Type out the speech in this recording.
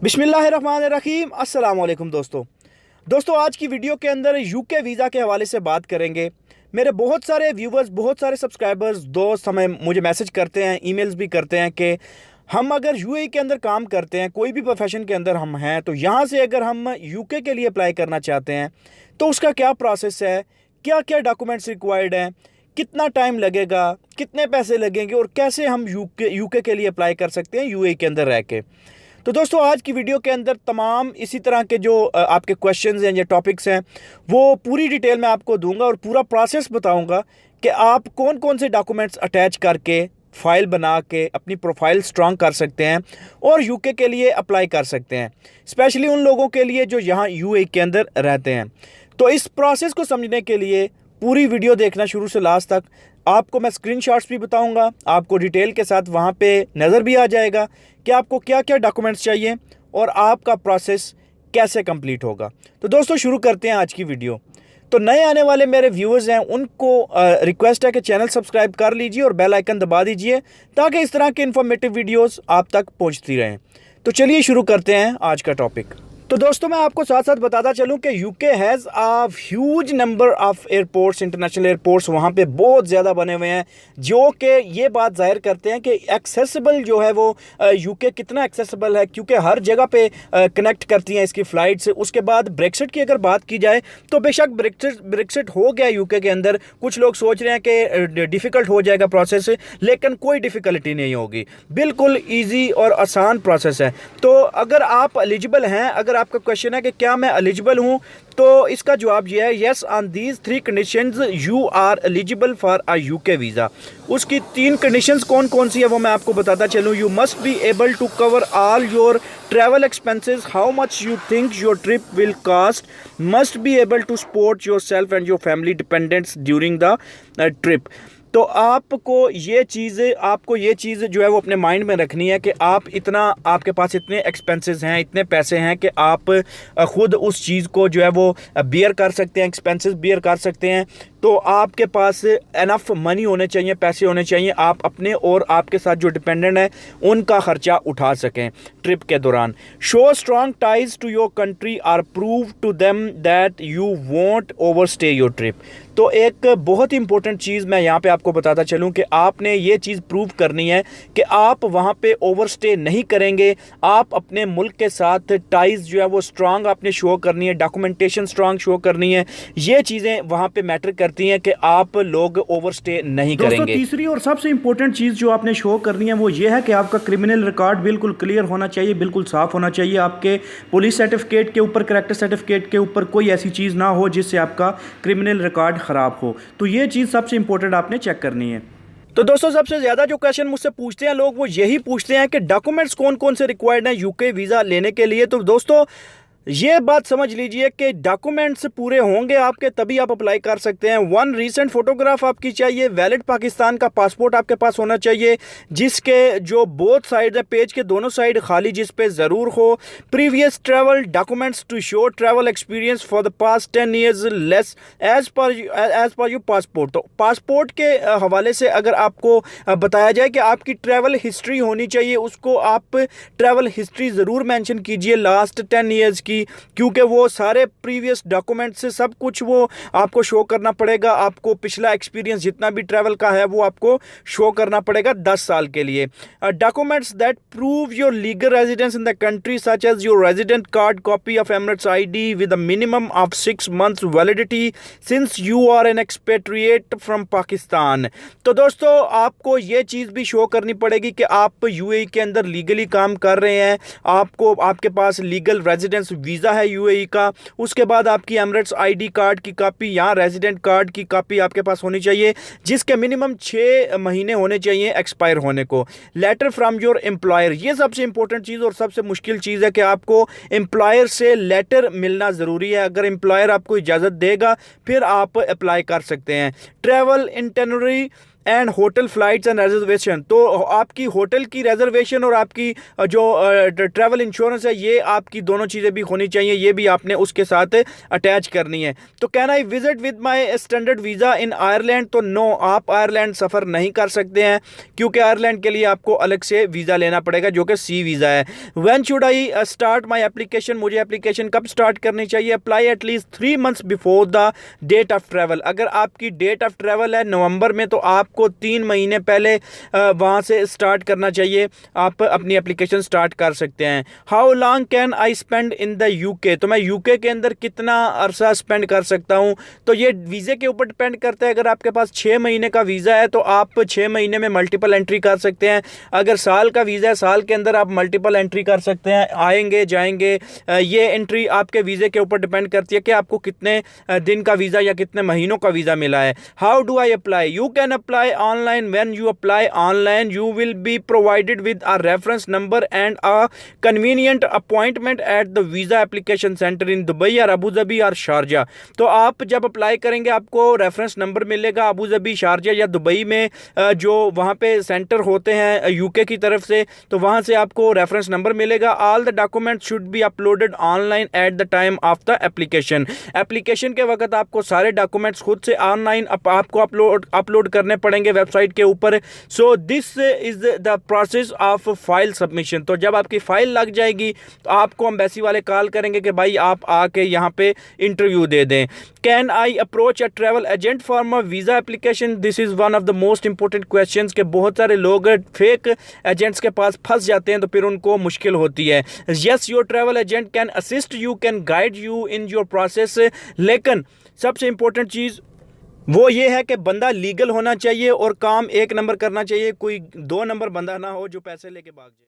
बिस्मिल्लाहिर्रहमानिर्रहीम। अस्सलाम वालेकुम दोस्तों आज की वीडियो के अंदर यूके वीज़ा के हवाले से बात करेंगे। मेरे बहुत सारे व्यूवर्स, बहुत सारे सब्सक्राइबर्स, दोस्त हमें मुझे मैसेज करते हैं, ईमेल्स भी करते हैं कि हम अगर यूएई के अंदर काम करते हैं, कोई भी प्रोफेशन के अंदर हम हैं, तो यहाँ से अगर हम यूके के लिए अप्लाई करना चाहते हैं तो उसका क्या प्रोसेस है, क्या क्या डॉक्यूमेंट्स रिक्वायर्ड हैं, कितना टाइम लगेगा, कितने पैसे लगेंगे और कैसे हम यूके के लिए अप्लाई कर सकते हैं यूएई के अंदर रह के। तो दोस्तों आज की वीडियो के अंदर तमाम इसी तरह के जो आपके क्वेश्चंस हैं या टॉपिक्स हैं वो पूरी डिटेल में आपको दूंगा और पूरा प्रोसेस बताऊंगा कि आप कौन कौन से डॉक्यूमेंट्स अटैच करके फ़ाइल बना के अपनी प्रोफाइल स्ट्रांग कर सकते हैं और यूके के लिए अप्लाई कर सकते हैं, स्पेशली उन लोगों के लिए जो यहाँ यूएई के अंदर रहते हैं। तो इस प्रोसेस को समझने के लिए पूरी वीडियो देखना शुरू से लास्ट तक। आपको मैं स्क्रीनशॉट्स भी बताऊंगा, आपको डिटेल के साथ वहाँ पे नज़र भी आ जाएगा कि आपको क्या क्या डॉक्यूमेंट्स चाहिए और आपका प्रोसेस कैसे कंप्लीट होगा। तो दोस्तों शुरू करते हैं आज की वीडियो। तो नए आने वाले मेरे व्यूअर्स हैं उनको रिक्वेस्ट है कि चैनल सब्सक्राइब कर लीजिए और बेल आइकन दबा दीजिए ताकि इस तरह के इन्फॉर्मेटिव वीडियोस आप तक पहुंचती रहें। तो चलिए शुरू करते हैं आज का टॉपिक। तो दोस्तों मैं आपको साथ साथ बताता चलूं कि UK has a huge number of airports, international airports वहाँ पे बहुत ज़्यादा बने हुए हैं, जो कि ये बात जाहिर करते हैं कि एक्सेसिबल जो है वो यूके कितना एक्सेसिबल है, क्योंकि हर जगह पे कनेक्ट करती हैं इसकी फ़्लाइट्स। उसके बाद ब्रेक्सिट की अगर बात की जाए तो बेशक ब्रेक्सिट हो गया यूके के अंदर, कुछ लोग सोच रहे हैं कि डिफ़िकल्ट हो जाएगा प्रोसेस, लेकिन कोई डिफ़िकल्टी नहीं होगी, बिल्कुल ईजी और आसान प्रोसेस है। तो अगर आप एलिजिबल हैं, अगर आपका क्वेश्चन है कि क्या मैं एलिजिबल हूं, तो इसका जवाब यह है yes, on these 3 conditions you are eligible for a UK visa. उसकी 3 कंडीशंस कौन कौन सी है वो मैं आपको बताता चलूं। You must be able to cover all your travel expenses, how much you think your trip will cost, must be able to support yourself and your family dependants during the trip. तो आपको ये चीज़ जो है वो अपने mind में रखनी है कि आपके पास इतने एक्सपेंसेस हैं, इतने पैसे हैं कि आप ख़ुद उस चीज़ को जो है वो बियर कर सकते हैं, एक्सपेंसेस बियर कर सकते हैं। तो आपके पास एनफ मनी होने चाहिए, पैसे होने चाहिए, आप अपने और आपके साथ जो डिपेंडेंट है उनका ख़र्चा उठा सकें ट्रिप के दौरान। Show strong ties to your country or prove to them that you won't overstay your trip. तो एक बहुत ही इंपॉर्टेंट चीज़ मैं यहाँ पे आपको बताता चलूँ कि आपने ये चीज़ प्रूव करनी है कि आप वहाँ पे ओवर स्टे नहीं करेंगे। आप अपने मुल्क के साथ टाइज जो है वो स्ट्रांग आपने शो करनी है, डॉक्यूमेंटेशन स्ट्रांग शो करनी है। ये चीज़ें वहाँ पे मैटर करती हैं कि आप लोग ओवर स्टे नहीं करेंगे। तीसरी और सबसे इंपॉर्टेंट चीज़ जो आपने शो करनी है वो ये है कि आपका क्रिमिनल रिकॉर्ड बिल्कुल क्लियर होना चाहिए, बिल्कुल साफ होना चाहिए। आपके पुलिस सर्टिफिकेट के ऊपर, कैरेक्टर सर्टिफिकेट के ऊपर कोई ऐसी चीज़ ना हो जिससे आपका क्रिमिनल रिकॉर्ड ख़राब हो। तो ये चीज़ सबसे इंपॉर्टेंट आपने चेक करनी है। तो दोस्तों सबसे ज़्यादा जो क्वेश्चन मुझसे पूछते हैं लोग वो यही पूछते हैं कि डॉक्यूमेंट्स कौन कौन से रिक्वायर्ड हैं यूके वीज़ा लेने के लिए। तो दोस्तों ये बात समझ लीजिए कि डॉक्यूमेंट्स पूरे होंगे आपके तभी आप अप्लाई कर सकते हैं। 1 रीसेंट फोटोग्राफ आपकी चाहिए, वैलिड पाकिस्तान का पासपोर्ट आपके पास होना चाहिए जिसके जो बोथ साइड है, पेज के दोनों साइड खाली जिस पे ज़रूर हो। Previous travel documents to show travel experience for the past 10 years less as per your passport. तो पासपोर्ट के हवाले से अगर आपको बताया जाए कि आपकी ट्रैवल हिस्ट्री होनी चाहिए, उसको आप ट्रैवल हिस्ट्री ज़रूर मैंशन कीजिए लास्ट 10 ईयर्स की, क्योंकि वो सारे प्रीवियस डॉक्यूमेंट से सब कुछ वो आपको शो करना पड़ेगा। आपको पिछला एक्सपीरियंस जितना भी ट्रैवल का है वो आपको शो करना पड़ेगा 10 साल के लिए। Documents that prove your legal residence in the country such as your resident card, copy of Emirates ID with a minimum of 6 months validity since you are an expatriate from Pakistan. तो दोस्तों आपको ये चीज़ भी शो करनी पड़ेगी कि आप UAE के अंदर लीगली काम कर रहे हैं, आपके पास लीगल रेजिडेंस वीज़ा है यूएई का। उसके बाद आपकी एमिरेट्स आईडी कार्ड की कॉपी या रेजिडेंट कार्ड की कॉपी आपके पास होनी चाहिए जिसके मिनिमम 6 महीने होने चाहिए एक्सपायर होने को। लेटर फ्रॉम योर एम्प्लॉयर, ये सबसे इंपॉर्टेंट चीज़ और सबसे मुश्किल चीज़ है कि आपको एम्प्लॉयर से लेटर मिलना ज़रूरी है। अगर एम्प्लॉयर आपको इजाज़त देगा फिर आप अप्लाई कर सकते हैं। Travel itinerary and hotel flights and reservation. तो आपकी होटल की रिजर्वेशन और आपकी जो ट्रैवल इंश्योरेंस है, ये आपकी दोनों चीज़ें भी होनी चाहिए, ये भी आपने उसके साथ अटैच करनी है। तो can I visit with my standard visa in Ireland? तो नो, आप आयरलैंड सफ़र नहीं कर सकते हैं, क्योंकि आयरलैंड के लिए आपको अलग से वीज़ा लेना पड़ेगा जो कि सी वीज़ा है। When should I start my application? मुझे एप्लीकेशन कब स्टार्ट करनी चाहिए? Apply at least 3 months before the date of travel. अगर आपकी डेट ऑफ ट्रैवल है नवंबर में, तो आपको 3 महीने पहले वहाँ से स्टार्ट करना चाहिए, आप अपनी एप्लीकेशन स्टार्ट कर सकते हैं। How long can I spend in the UK? तो मैं यूके के अंदर कितना अरसा स्पेंड कर सकता हूँ? तो ये वीज़े के ऊपर डिपेंड करता है। अगर आपके पास 6 महीने का वीज़ा है तो आप 6 महीने में मल्टीपल एंट्री कर सकते हैं। अगर साल का वीज़ा है, साल के अंदर आप मल्टीपल एंट्री कर सकते हैं, आएंगे जाएंगे। ये एंट्री आपके वीज़े के ऊपर डिपेंड करती है कि आपको कितने दिन का वीज़ा या कितने महीनों का वीज़ा मिला है। How do I apply? You can apply online. When you apply online, you will be provided with a reference number and a convenient appointment at the visa application centre in Dubai और Abu Dhabi और Sharjah. तो आप जब apply करेंगे, आपको reference number मिलेगा Abu Dhabi, Sharjah या Dubai में, जो वहाँ पे सेंटर होते हैं यूके की तरफ से, तो वहाँ से आपको रेफरेंस नंबर मिलेगा। All the document should be uploaded online at the time of the application. Application के वक्त आपको सारे डॉक्यूमेंट्स खुद से ऑनलाइन आपको अपलोड करने पड़ेंगे वेबसाइट के ऊपर। So this is the process of file submission. तो जब आपकी फाइल लग जाएगी तो आपको एम्बेसी वाले कॉल करेंगे कि भाई आप आके यहाँ पे इंटरव्यू दे दें। Can I approach a travel agent for my visa application? This is one of the most important questions के बहुत सारे लोग फेक एजेंट्स के पास फंस जाते हैं, तो फिर उनको मुश्किल होती है। Yes, your travel agent can assist you, can guide you in your process. लेकिन सबसे इंपॉर्टेंट चीज़ वो ये है कि बंदा लीगल होना चाहिए और काम 1 नंबर करना चाहिए, कोई 2 नंबर बंदा ना हो जो पैसे लेके भाग जाए।